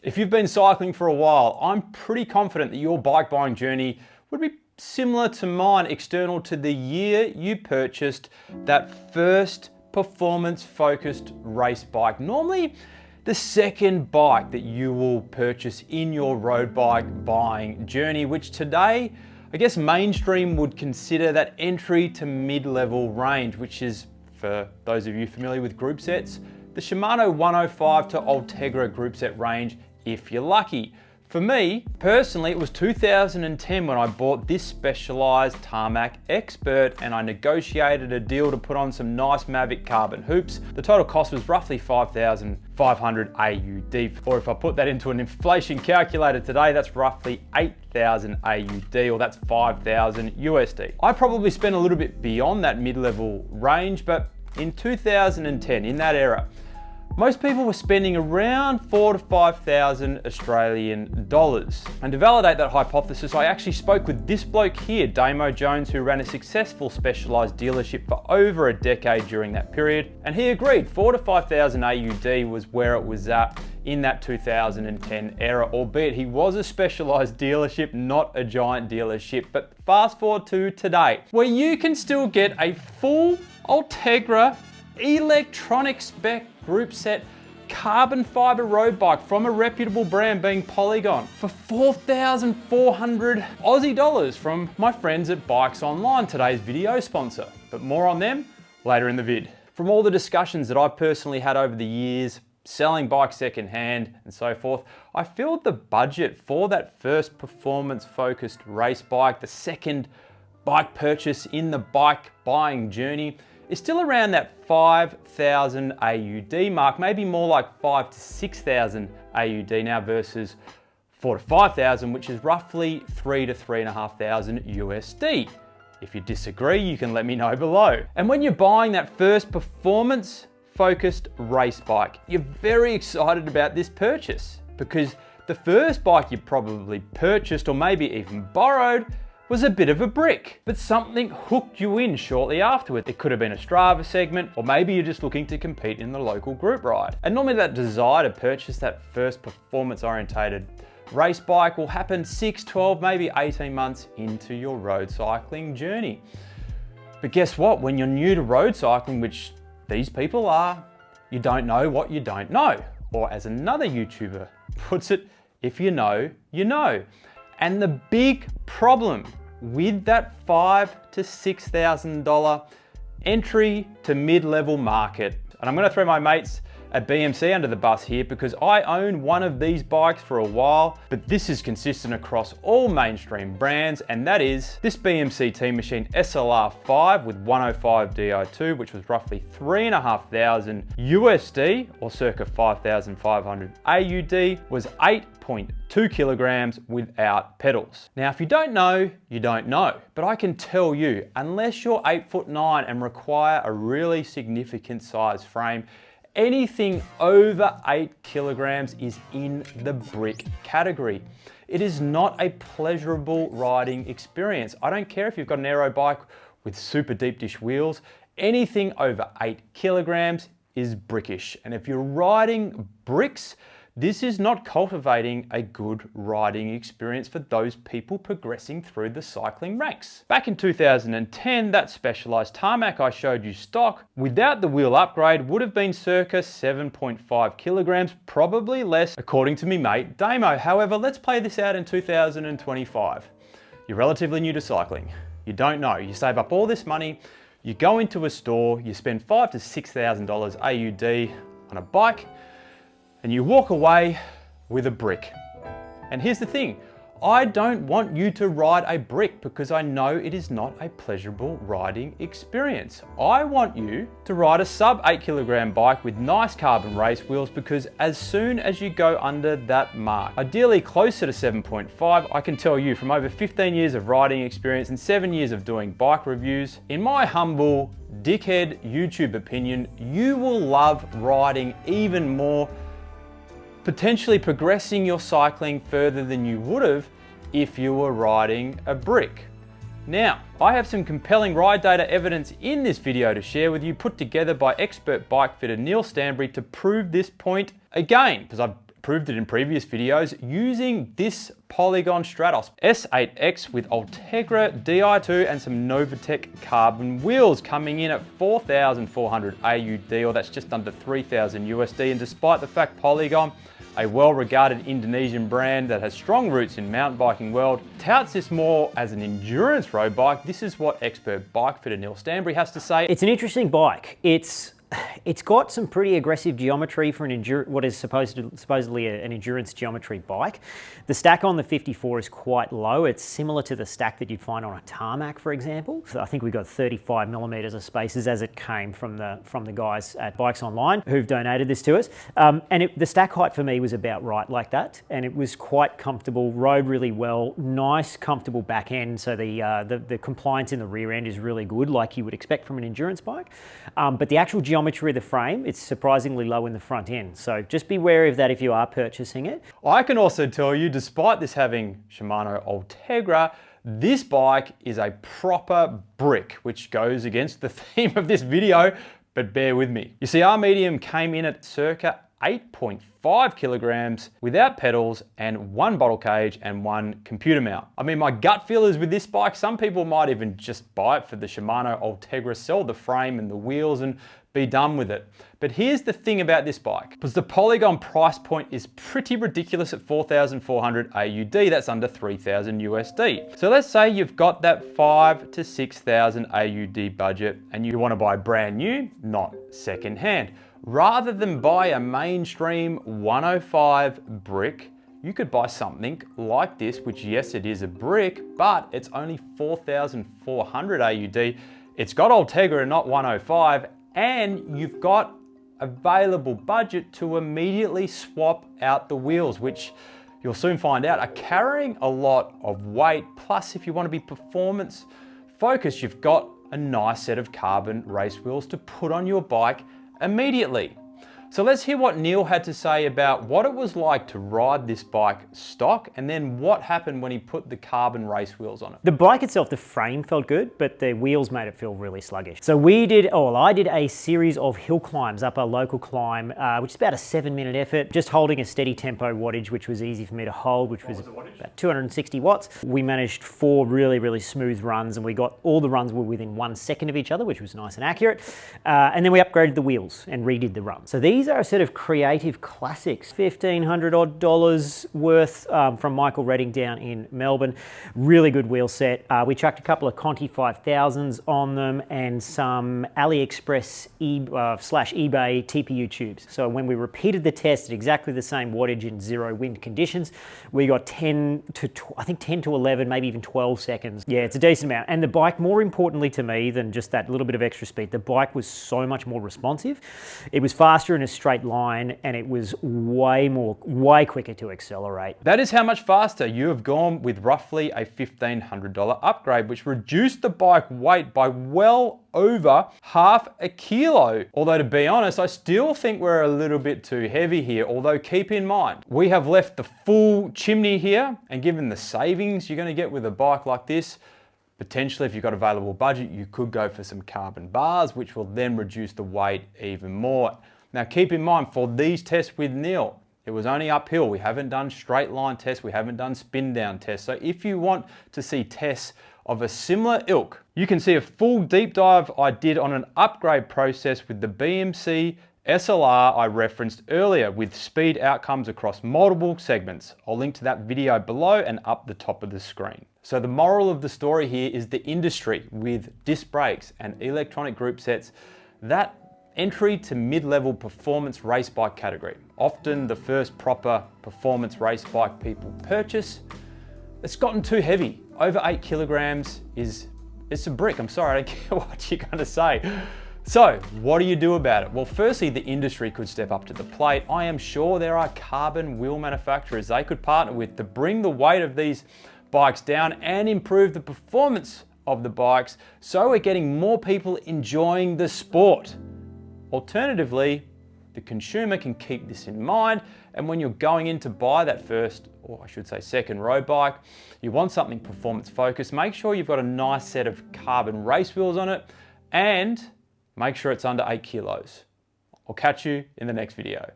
If you've been cycling for a while, I'm pretty confident that your bike buying journey would be similar to mine, external to the year you purchased that first performance-focused race bike. Normally, the second bike that you will purchase in your road bike buying journey, which today, I guess mainstream would consider that entry to mid-level range, which is, for those of you familiar with group sets, the Shimano 105 to Ultegra group set range, if you're lucky. For me, personally, it was 2010 when I bought this Specialized Tarmac Expert, and I negotiated a deal to put on some nice Mavic carbon hoops. The total cost was roughly 5,500 AUD, or if I put that into an inflation calculator today, that's roughly 8,000 AUD, or that's 5,000 USD. I probably spent a little bit beyond that mid-level range, but in 2010, in that era, most people were spending around 4,000 to 5,000 Australian dollars. And to validate that hypothesis, I actually spoke with this bloke here, Damo Jones, who ran a successful Specialized dealership for over a decade during that period. And he agreed 4,000 to 5,000 AUD was where it was at in that 2010 era, albeit he was a Specialized dealership, not a giant dealership. But fast forward to today, where you can still get a full Ultegra electronic spec group set carbon fiber road bike from a reputable brand being Polygon for 4,400 Aussie dollars from my friends at Bikes Online, today's video sponsor. But more on them later in the vid. From all the discussions that I've personally had over the years, selling bikes secondhand and so forth, I feel the budget for that first performance focused race bike, the second bike purchase in the bike buying journey, is still around that 5,000 AUD mark, maybe more like 5,000 to 6,000 AUD now versus 4,000 to 5,000, which is roughly 3,000 to 3,500 USD. If you disagree, you can let me know below. And when you're buying that first performance focused race bike, you're very excited about this purchase because the first bike you probably purchased or maybe even borrowed was a bit of a brick, but something hooked you in shortly afterward. It could have been a Strava segment, or maybe you're just looking to compete in the local group ride. And normally that desire to purchase that first performance orientated race bike will happen 6, 12, maybe 18 months into your road cycling journey. But guess what? When you're new to road cycling, which these people are, you don't know what you don't know. Or as another YouTuber puts it, if you know, you know. And the big problem with that $5,000 to $6,000 entry to mid-level market, and I'm going to throw my mates at BMC under the bus here because I own one of these bikes for a while, but this is consistent across all mainstream brands, and that is this BMC Team Machine SLR5 with 105 Di2, which was roughly 3,500 USD or circa 5,500 AUD, was 8.2 kilograms without pedals. Now, if you don't know, you don't know, but I can tell you, unless you're 8'9" and require a really significant size frame, anything over 8 kilograms is in the brick category. It is not a pleasurable riding experience. I don't care if you've got an aero bike with super deep dish wheels, anything over 8 kilograms is brickish. And if you're riding bricks, this is not cultivating a good riding experience for those people progressing through the cycling ranks. Back in 2010, that Specialized Tarmac I showed you stock, without the wheel upgrade, would have been circa 7.5 kilograms, probably less according to me mate Damo. However, let's play this out in 2025. You're relatively new to cycling. You don't know, you save up all this money, you go into a store, you spend $5,000 to $6,000 AUD on a bike, and you walk away with a brick. And here's the thing, I don't want you to ride a brick because I know it is not a pleasurable riding experience. I want you to ride a sub 8 kilogram bike with nice carbon race wheels, because as soon as you go under that mark, ideally closer to 7.5, I can tell you from over 15 years of riding experience and 7 years of doing bike reviews, in my humble dickhead YouTube opinion, you will love riding even more, potentially progressing your cycling further than you would have if you were riding a brick. Now, I have some compelling ride data evidence in this video to share with you, put together by expert bike fitter Neil Stanbury to prove this point again, because I've proved it in previous videos, using this Polygon Strattos S8X with Ultegra Di2 and some Novatec carbon wheels, coming in at 4,400 AUD, or that's just under 3,000 USD. And despite the fact Polygon, a well-regarded Indonesian brand that has strong roots in mountain biking world, touts this more as an endurance road bike, this is what expert bike fitter Neil Stanbury has to say. It's an interesting bike. It's got some pretty aggressive geometry for what is supposedly an endurance geometry bike. The stack on the 54 is quite low. It's similar to the stack that you'd find on a tarmac, for example. So I think we got 35 millimeters of spacers as it came from the guys at Bikes Online who've donated this to us. And the stack height for me was about right like that, and it was quite comfortable, rode really well, nice, comfortable back end. So the compliance in the rear end is really good, like you would expect from an endurance bike. But the actual geometry of the frame, it's surprisingly low in the front end. So just be wary of that if you are purchasing it. I can also tell you, despite this having Shimano Ultegra, this bike is a proper brick, which goes against the theme of this video, but bear with me. You see, our medium came in at circa 8.5 kilograms without pedals and one bottle cage and one computer mount. I mean, my gut feel is with this bike, some people might even just buy it for the Shimano Ultegra, sell the frame and the wheels and be done with it. But here's the thing about this bike, because the Polygon price point is pretty ridiculous at 4,400 AUD, that's under 3,000 USD. So let's say you've got that 5,000 to 6,000 AUD budget and you want to buy brand new, not second hand. Rather than buy a mainstream 105 brick, you could buy something like this, which yes, it is a brick, but it's only 4,400 AUD. It's got Ultegra and not 105, and you've got available budget to immediately swap out the wheels, which you'll soon find out are carrying a lot of weight. Plus, if you want to be performance focused, you've got a nice set of carbon race wheels to put on your bike immediately. So let's hear what Neil had to say about what it was like to ride this bike stock, and then what happened when he put the carbon race wheels on it. The bike itself, the frame felt good, but the wheels made it feel really sluggish. So I did a series of hill climbs up a local climb, which is about a 7-minute effort, just holding a steady tempo wattage, which was easy for me to hold, which was about 260 watts. We managed 4 really, really smooth runs, and all the runs were within 1 second of each other, which was nice and accurate. And then we upgraded the wheels and redid the run. So these are a set of creative classics, $1,500 odd worth from Michael Redding down in Melbourne. Really good wheel set. We chucked a couple of Conti 5000s on them and some AliExpress /eBay TPU tubes. So when we repeated the test at exactly the same wattage in 0 wind conditions, we got 10 to 11, maybe even 12 seconds. Yeah, it's a decent amount. And the bike, more importantly to me than just that little bit of extra speed, the bike was so much more responsive. It was faster in a straight line, and it was way quicker to accelerate. That is how much faster you have gone with roughly a $1,500 upgrade, which reduced the bike weight by well over half a kilo. Although to be honest, I still think we're a little bit too heavy here. Although keep in mind, we have left the full chimney here, and given the savings you're going to get with a bike like this, potentially if you've got available budget, you could go for some carbon bars, which will then reduce the weight even more. Now keep in mind, for these tests with Neil, it was only uphill. We haven't done straight line tests, we haven't done spin down tests. So if you want to see tests of a similar ilk, you can see a full deep dive I did on an upgrade process with the BMC SLR I referenced earlier, with speed outcomes across multiple segments. I'll link to that video below and up the top of the screen. So the moral of the story here is the industry with disc brakes and electronic group sets, that entry to mid-level performance race bike category, often the first proper performance race bike people purchase, it's gotten too heavy. Over 8 kilograms it's a brick. I'm sorry, I don't care what you're gonna say. So what do you do about it? Well, firstly, the industry could step up to the plate. I am sure there are carbon wheel manufacturers they could partner with to bring the weight of these bikes down and improve the performance of the bikes, so we're getting more people enjoying the sport. Alternatively, the consumer can keep this in mind, and when you're going in to buy that first, or I should say second road bike, you want something performance focused, make sure you've got a nice set of carbon race wheels on it, and make sure it's under 8 kilos. I'll catch you in the next video.